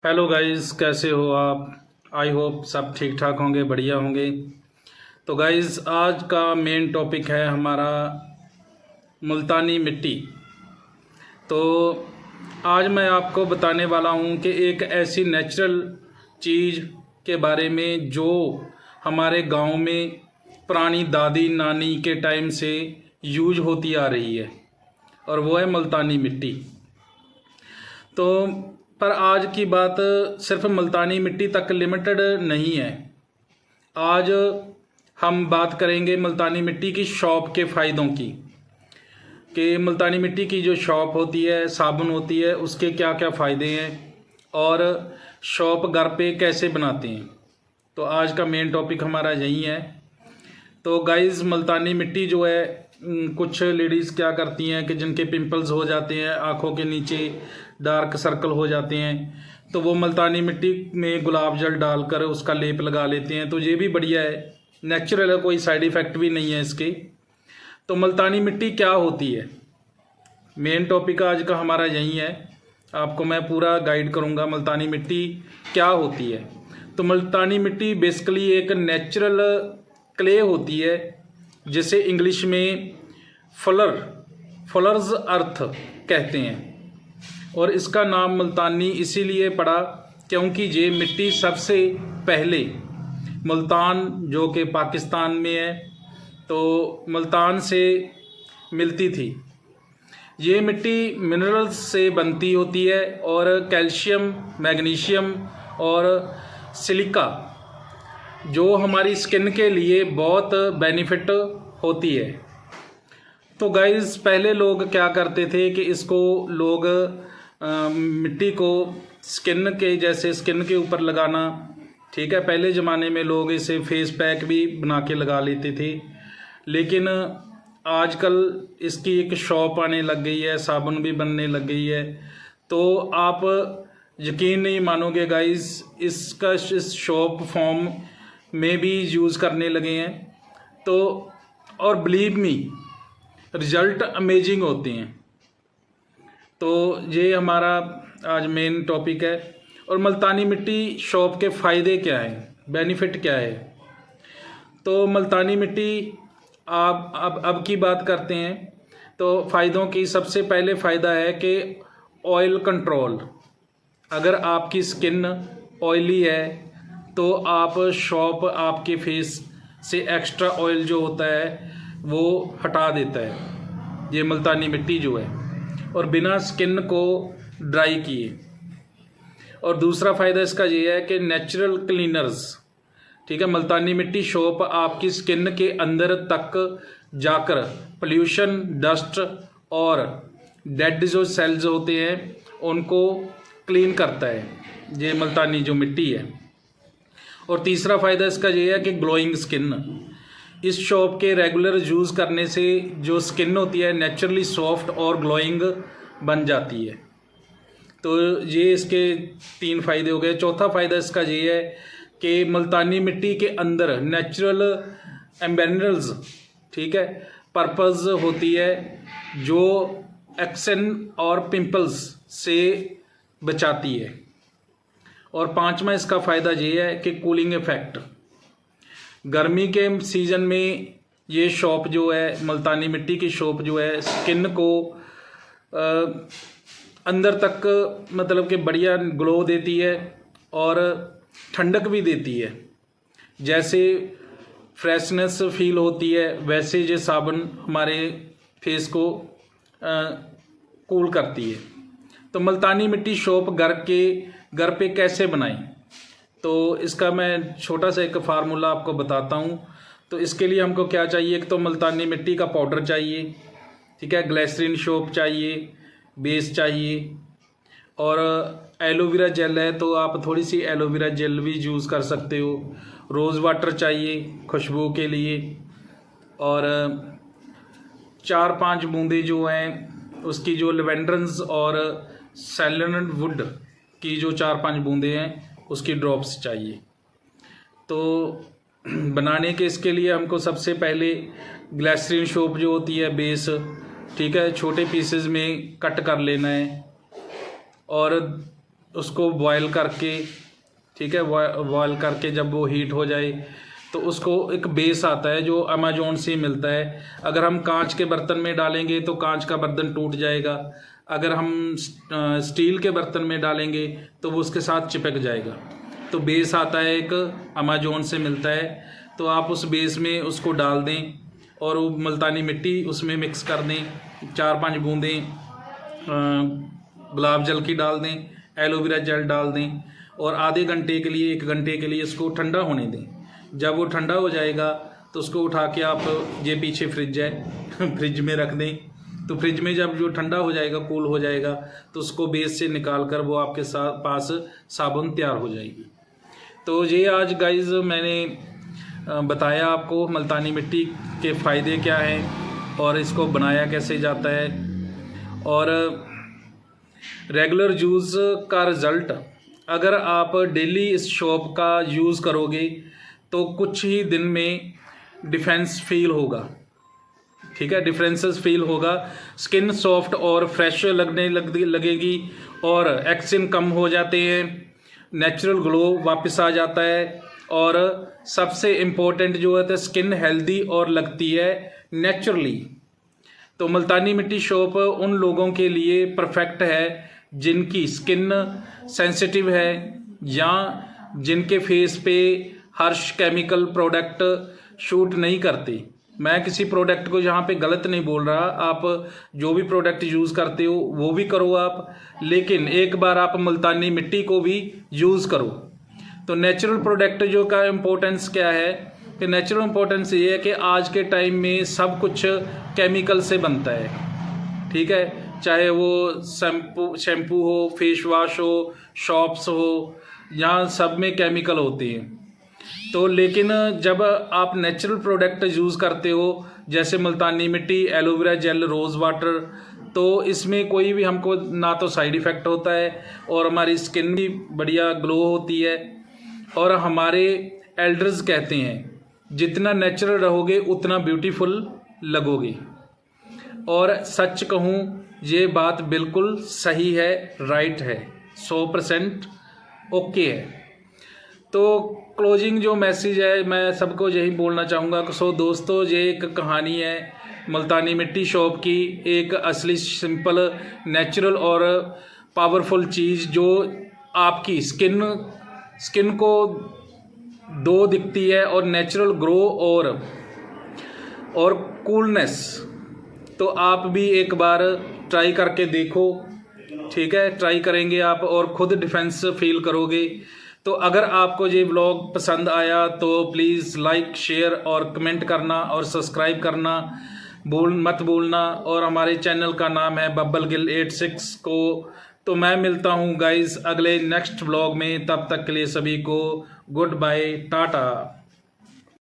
Hello guys, कैसे हो आप। आई होप सब ठीक ठाक होंगे, बढ़िया होंगे। तो गाइस, आज का मेन टॉपिक है हमारा मुल्तानी मिट्टी। तो आज मैं आपको बताने वाला हूँ कि एक ऐसी नेचुरल चीज़ के बारे में जो हमारे गांव में पुरानी दादी नानी के टाइम से यूज होती आ रही है, और वो है मुल्तानी मिट्टी। तो पर आज की बात सिर्फ मुल्तानी मिट्टी तक लिमिटेड नहीं है। आज हम बात करेंगे मुल्तानी मिट्टी की शॉप के फ़ायदों की, कि मुल्तानी मिट्टी की जो शॉप होती है, साबुन होती है, उसके क्या क्या फ़ायदे हैं और शॉप घर पे कैसे बनाते हैं। तो आज का मेन टॉपिक हमारा यही है। तो गाइस, मुल्तानी मिट्टी जो है, कुछ लेडीज़ क्या करती हैं कि जिनके पिंपल्स हो जाते हैं, आँखों के नीचे डार्क सर्कल हो जाते हैं, तो वो मुल्तानी मिट्टी में गुलाब जल डालकर उसका लेप लगा लेते हैं। तो ये भी बढ़िया है, नेचुरल है, कोई साइड इफ़ेक्ट भी नहीं है इसके। तो मुल्तानी मिट्टी क्या होती है, मेन टॉपिक आज का हमारा यही है। आपको मैं पूरा गाइड करूँगा मुल्तानी मिट्टी क्या होती है। तो मुल्तानी मिट्टी बेसिकली एक नेचुरल क्ले होती है, जिसे इंग्लिश में फुलर्स अर्थ कहते हैं, और इसका नाम मुल्तानी इसीलिए पड़ा क्योंकि ये मिट्टी सबसे पहले मुल्तान, जो कि पाकिस्तान में है, तो मुल्तान से मिलती थी। ये मिट्टी मिनरल्स से बनती होती है, और कैल्शियम, मैग्नीशियम और सिलिका जो हमारी स्किन के लिए बहुत बेनिफिट होती है। तो गाइस, पहले लोग क्या करते थे कि इसको लोग मिट्टी को स्किन के जैसे स्किन के ऊपर लगाना, ठीक है। पहले ज़माने में लोग इसे फेस पैक भी बना के लगा लेते थे, लेकिन आजकल इसकी एक शॉप आने लग गई है, साबुन भी बनने लग गई है। तो आप यकीन नहीं मानोगे गाइस, इसका इस शॉप फॉर्म में भी यूज़ करने लगे हैं। तो और बिलीव मी, रिज़ल्ट अमेजिंग होते हैं। तो ये हमारा आज मेन टॉपिक है। और मुल्तानी मिट्टी शॉप के फ़ायदे क्या हैं, बेनिफिट क्या है। तो मुल्तानी मिट्टी आप अब की बात करते हैं। तो फ़ायदों की सबसे पहले फ़ायदा है कि ऑयल कंट्रोल। अगर आपकी स्किन ऑयली है तो आप शॉप आपके फेस से एक्स्ट्रा ऑयल जो होता है वो हटा देता है, ये मुल्तानी मिट्टी जो है, और बिना स्किन को ड्राई किए। और दूसरा फ़ायदा इसका ये है कि नेचुरल क्लीनर्स, ठीक है। मुल्तानी मिट्टी शॉप आपकी स्किन के अंदर तक जाकर पोल्यूशन, डस्ट और डेड जो सेल्स होते हैं उनको क्लीन करता है, ये मुल्तानी जो मिट्टी है। और तीसरा फ़ायदा इसका ये है कि ग्लोइंग स्किन। इस शॉप के रेगुलर यूज़ करने से जो स्किन होती है नेचुरली सॉफ्ट और ग्लोइंग बन जाती है। तो ये इसके 3 फ़ायदे हो गए। चौथा फ़ायदा इसका ये है कि मुल्तानी मिट्टी के अंदर नेचुरल एम्बेनल्स, ठीक है, पर्पस होती है जो एक्सन और पिंपल्स से बचाती है। और पांचवा इसका फ़ायदा ये है कि कूलिंग इफ़ेक्ट। गर्मी के सीज़न में ये शॉप जो है, मुल्तानी मिट्टी की शॉप जो है, स्किन को अंदर तक मतलब कि बढ़िया ग्लो देती है और ठंडक भी देती है। जैसे फ्रेशनेस फील होती है, वैसे ये साबुन हमारे फेस को कूल करती है। तो मुल्तानी मिट्टी शॉप घर पे कैसे बनाएं, तो इसका मैं छोटा सा एक फार्मूला आपको बताता हूँ। तो इसके लिए हमको क्या चाहिए, एक तो मुल्तानी मिट्टी का पाउडर चाहिए, ठीक है, ग्लिसरीन सोप चाहिए, बेस चाहिए, और एलोवेरा जेल है तो आप थोड़ी सी एलोवेरा जेल भी यूज़ कर सकते हो। रोज़ वाटर चाहिए खुशबू के लिए, और 4-5 बूंदे जो हैं उसकी जो लेवेंडरन्स और सैंडलवुड की जो 4-5 बूंदे हैं उसकी ड्रॉप्स चाहिए। तो बनाने के इसके लिए हमको सबसे पहले ग्लिसरीन सोप जो होती है बेस, ठीक है, छोटे पीसेस में कट कर लेना है। और उसको बॉयल करके, ठीक है, बॉयल करके जब वो हीट हो जाए तो उसको एक बेस आता है जो अमेजोन से मिलता है। अगर हम कांच के बर्तन में डालेंगे तो कांच का बर्तन टूट जाएगा, अगर हम स्टील के बर्तन में डालेंगे तो वो उसके साथ चिपक जाएगा। तो बेस आता है एक, अमेजोन से मिलता है। तो आप उस बेस में उसको डाल दें और वो मुल्तानी मिट्टी उसमें मिक्स कर दें, 4-5 बूंदें गुलाब जल की डाल दें, एलोवेरा जेल डाल दें और आधे घंटे के लिए 1 घंटे के लिए इसको ठंडा होने दें। जब वो ठंडा हो जाएगा तो उसको उठा के आप, ये पीछे फ्रिज है फ्रिज में रख दें। तो फ्रिज में जब जो ठंडा हो जाएगा, कूल हो जाएगा, तो उसको बेस से निकाल कर वो आपके पास साबुन तैयार हो जाएगी। तो ये आज गाइज़ मैंने बताया आपको मुल्तानी मिट्टी के फ़ायदे क्या हैं और इसको बनाया कैसे जाता है, और रेगुलर यूज़ का रिज़ल्ट अगर आप डेली इस शॉप का यूज़ करोगे तो कुछ ही दिन में डिफरेंस फील होगा, ठीक है, डिफरेंसेस फील होगा। स्किन सॉफ्ट और फ्रेश लगने लगेगी और एक्सिन कम हो जाते हैं, नेचुरल ग्लो वापस आ जाता है, और सबसे इम्पोर्टेंट जो है तो स्किन हेल्दी और लगती है नेचुरली। तो मुल्तानी मिट्टी शॉप उन लोगों के लिए परफेक्ट है जिनकी स्किन सेंसिटिव है या जिनके फेस पे हार्श केमिकल प्रोडक्ट शूट नहीं करते। मैं किसी प्रोडक्ट को यहाँ पे गलत नहीं बोल रहा, आप जो भी प्रोडक्ट यूज़ करते हो वो भी करो आप, लेकिन एक बार आप मुल्तानी मिट्टी को भी यूज़ करो। तो नेचुरल प्रोडक्ट जो का इम्पोर्टेंस क्या है कि नेचुरल इम्पोर्टेंस ये है कि आज के टाइम में सब कुछ केमिकल से बनता है, ठीक है, चाहे वो शैम्पू हो, फेस वॉश हो, शॉप्स हो, यहाँ सब में केमिकल होते हैं। तो लेकिन जब आप नेचुरल प्रोडक्ट यूज़ करते हो जैसे मुल्तानी मिट्टी, एलोवेरा जेल, रोज़ वाटर, तो इसमें कोई भी हमको ना तो साइड इफ़ेक्ट होता है और हमारी स्किन भी बढ़िया ग्लो होती है। और हमारे एल्डर्स कहते हैं जितना नेचुरल रहोगे उतना ब्यूटीफुल लगोगे, और सच कहूँ ये बात बिल्कुल सही है, राइट है, 100% ओके है। तो क्लोजिंग जो मैसेज है मैं सबको यही बोलना चाहूँगा। सो दोस्तों, ये एक कहानी है मुल्तानी मिट्टी शॉप की, एक असली सिंपल नेचुरल और पावरफुल चीज़ जो आपकी स्किन को दो दिखती है, और नेचुरल ग्रो और कूलनेस। तो आप भी एक बार ट्राई करके देखो, ठीक है, ट्राई करेंगे आप और ख़ुद डिफेंस फील करोगे। तो अगर आपको ये व्लॉग पसंद आया तो प्लीज़ लाइक, शेयर और कमेंट करना और सब्सक्राइब करना मत भूलना। और हमारे चैनल का नाम है बब्बल गिल 86 को। तो मैं मिलता हूँ गाइज़ अगले नेक्स्ट व्लॉग में, तब तक के लिए सभी को गुड बाय, टाटा।